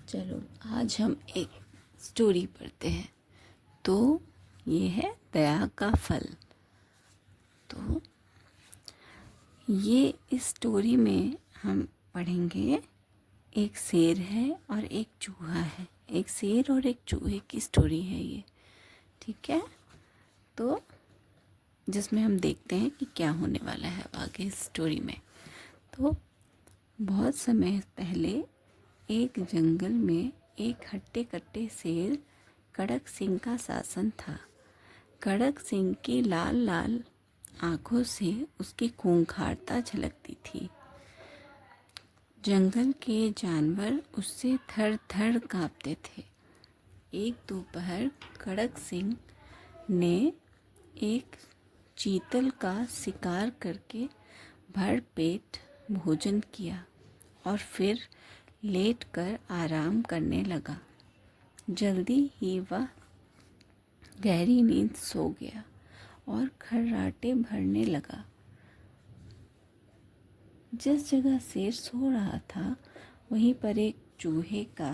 चलो आज हम एक स्टोरी पढ़ते हैं। तो ये है दया का फल। तो ये इस स्टोरी में हम पढ़ेंगे, एक शेर है और एक चूहा है। एक शेर और एक चूहे की स्टोरी है ये, ठीक है। तो जिसमें हम देखते हैं कि क्या होने वाला है आगे इस स्टोरी में। तो बहुत समय पहले एक जंगल में एक हट्टे कट्टे शेर कड़क सिंह का शासन था। कड़क सिंह की लाल लाल आंखों से उसकी खूंखारता झलकती थी। जंगल के जानवर उससे थर थर कांपते थे। एक दोपहर कड़क सिंह ने एक चीतल का शिकार करके भर पेट भोजन किया और फिर लेटकर आराम करने लगा। जल्दी ही वह गहरी नींद सो गया और खर्राटे भरने लगा। जिस जगह शेर सो रहा था वहीं पर एक चूहे का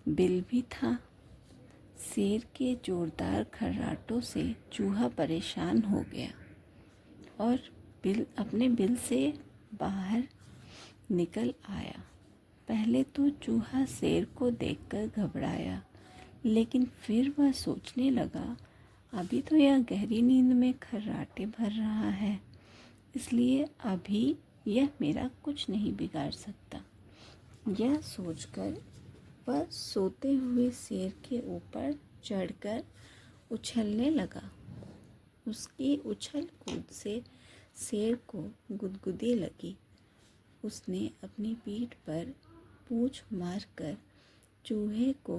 बिल भी था। शेर के जोरदार खर्राटों से चूहा परेशान हो गया और अपने बिल से बाहर निकल आया। पहले तो चूहा शेर को देखकर घबराया, लेकिन फिर वह सोचने लगा, अभी तो यह गहरी नींद में खर्राटे भर रहा है, इसलिए अभी यह मेरा कुछ नहीं बिगाड़ सकता। यह सोचकर वह सोते हुए शेर के ऊपर चढ़कर उछलने लगा। उसकी उछल कूद से शेर को गुदगुदी लगी। उसने अपनी पीठ पर पूंछ मारकर चूहे को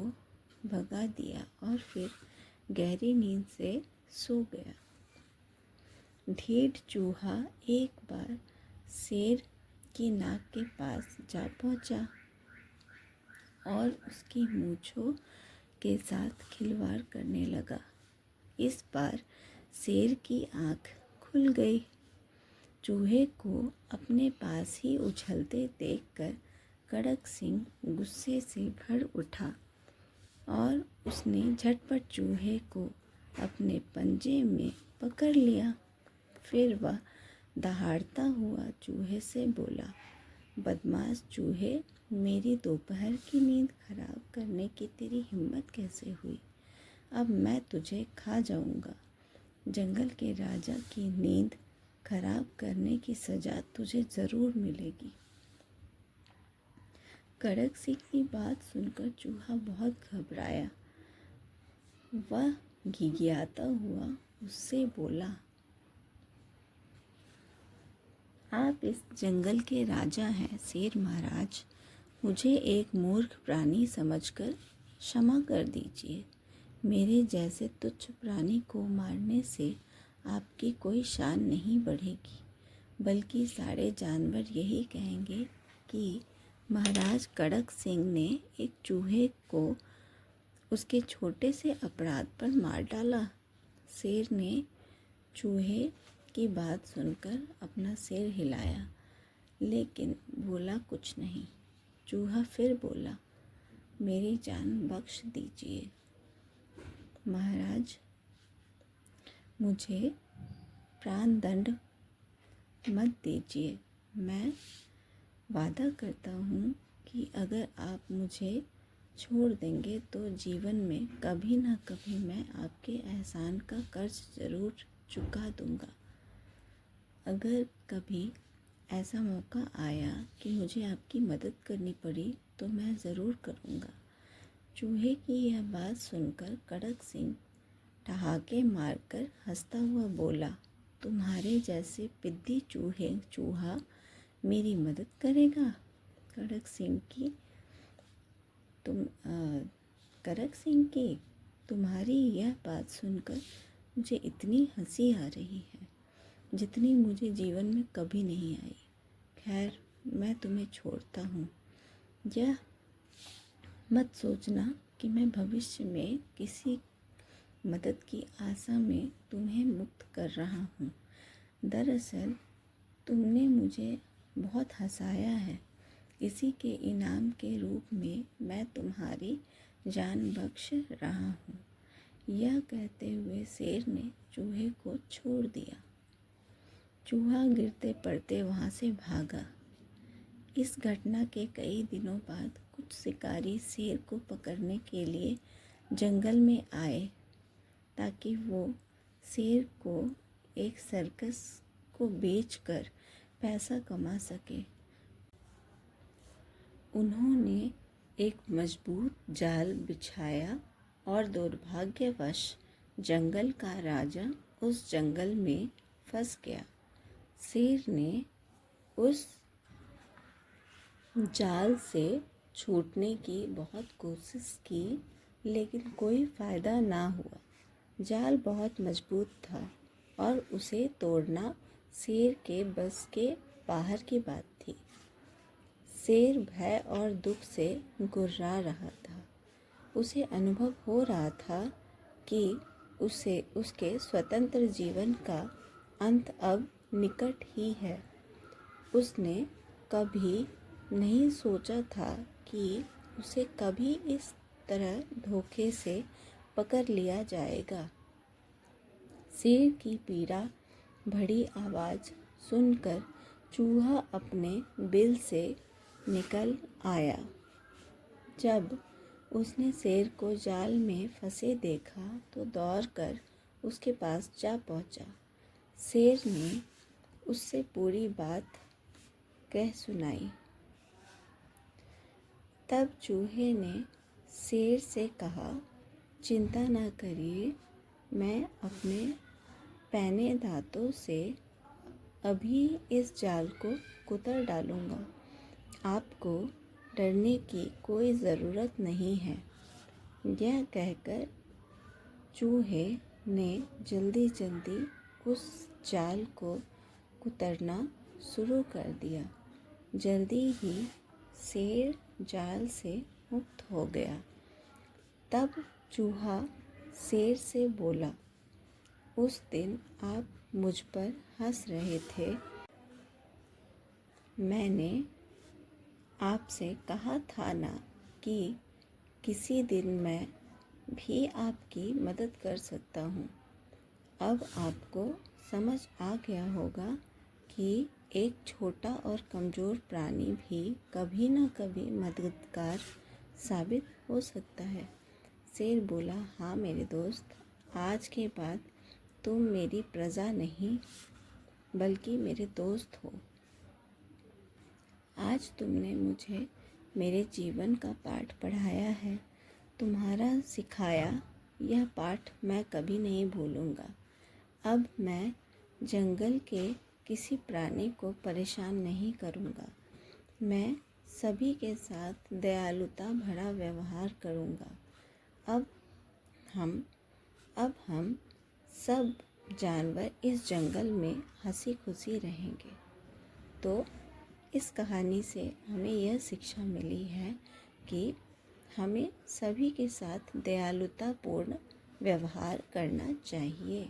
भगा दिया और फिर गहरी नींद से सो गया। ढीठ चूहा एक बार शेर की नाक के पास जा पहुंचा और उसकी मूंछों के साथ खिलवाड़ करने लगा। इस बार शेर की आंख खुल गई। चूहे को अपने पास ही उछलते देखकर कड़क सिंह गुस्से से भर उठा और उसने झटपट चूहे को अपने पंजे में पकड़ लिया। फिर वह दहाड़ता हुआ चूहे से बोला, बदमाश चूहे, मेरी दोपहर की नींद खराब करने की तेरी हिम्मत कैसे हुई? अब मैं तुझे खा जाऊंगा। जंगल के राजा की नींद खराब करने की सजा तुझे ज़रूर मिलेगी। कड़क सिंह की बात सुनकर चूहा बहुत घबराया। वह घिघियाता हुआ उससे बोला, आप इस जंगल के राजा हैं शेर महाराज, मुझे एक मूर्ख प्राणी समझकर क्षमा कर दीजिए। मेरे जैसे तुच्छ प्राणी को मारने से आपकी कोई शान नहीं बढ़ेगी, बल्कि सारे जानवर यही कहेंगे कि महाराज कड़क सिंह ने एक चूहे को उसके छोटे से अपराध पर मार डाला। शेर ने चूहे की बात सुनकर अपना सिर हिलाया, लेकिन बोला कुछ नहीं। चूहा फिर बोला, मेरी जान बख्श दीजिए महाराज, मुझे प्राण दंड मत दीजिए। मैं वादा करता हूँ कि अगर आप मुझे छोड़ देंगे तो जीवन में कभी ना कभी मैं आपके एहसान का कर्ज ज़रूर चुका दूँगा। अगर कभी ऐसा मौका आया कि मुझे आपकी मदद करनी पड़ी तो मैं ज़रूर करूँगा। चूहे की यह बात सुनकर कड़क सिंह ठहाके मारकर हंसता हुआ बोला, तुम्हारे जैसे पिद्दी चूहा मेरी मदद करेगा? कड़क सिंह की तुम्हारी यह बात सुनकर मुझे इतनी हंसी आ रही है जितनी मुझे जीवन में कभी नहीं आई। खैर, मैं तुम्हें छोड़ता हूँ। यह मत सोचना कि मैं भविष्य में किसी मदद की आशा में तुम्हें मुक्त कर रहा हूँ। दरअसल तुमने मुझे बहुत हंसाया है, इसी के इनाम के रूप में मैं तुम्हारी जान बख्श रहा हूँ। यह कहते हुए शेर ने चूहे को छोड़ दिया। चूहा गिरते पड़ते वहाँ से भागा। इस घटना के कई दिनों बाद कुछ शिकारी शेर को पकड़ने के लिए जंगल में आए ताकि वो शेर को एक सर्कस को बेचकर पैसा कमा सके। उन्होंने एक मजबूत जाल बिछाया और दुर्भाग्यवश जंगल का राजा उस जंगल में फंस गया। शेर ने उस जाल से छूटने की बहुत कोशिश की, लेकिन कोई फ़ायदा ना हुआ। जाल बहुत मजबूत था और उसे तोड़ना शेर के बस के बाहर की बात थी। शेर भय और दुख से गुर्रा रहा था। उसे अनुभव हो रहा था कि उसके स्वतंत्र जीवन का अंत अब निकट ही है। उसने कभी नहीं सोचा था कि उसे कभी इस तरह धोखे से पकड़ लिया जाएगा। शेर की पीड़ा भरी आवाज़ सुनकर चूहा अपने बिल से निकल आया। जब उसने शेर को जाल में फंसे देखा तो दौड़कर उसके पास जा पहुंचा। शेर ने उससे पूरी बात कह सुनाई। तब चूहे ने शेर से कहा, चिंता ना करिए, मैं अपने पैने दांतों से अभी इस जाल को कुतर डालूँगा। आपको डरने की कोई ज़रूरत नहीं है। यह कहकर चूहे ने जल्दी जल्दी उस जाल को कुतरना शुरू कर दिया। जल्दी ही शेर जाल से मुक्त हो गया। तब चूहा शेर से बोला, उस दिन आप मुझ पर हंस रहे थे। मैंने आपसे कहा था ना कि किसी दिन मैं भी आपकी मदद कर सकता हूँ। अब आपको समझ आ गया होगा कि एक छोटा और कमज़ोर प्राणी भी कभी न कभी मददगार साबित हो सकता है। शेर बोला, हाँ मेरे दोस्त, आज के बाद तुम मेरी प्रजा नहीं बल्कि मेरे दोस्त हो। आज तुमने मुझे मेरे जीवन का पाठ पढ़ाया है। तुम्हारा सिखाया यह पाठ मैं कभी नहीं भूलूंगा। अब मैं जंगल के किसी प्राणी को परेशान नहीं करूंगा। मैं सभी के साथ दयालुता भरा व्यवहार करूंगा। अब हम सब जानवर इस जंगल में हंसी खुशी रहेंगे। तो इस कहानी से हमें यह शिक्षा मिली है कि हमें सभी के साथ दयालुतापूर्ण व्यवहार करना चाहिए।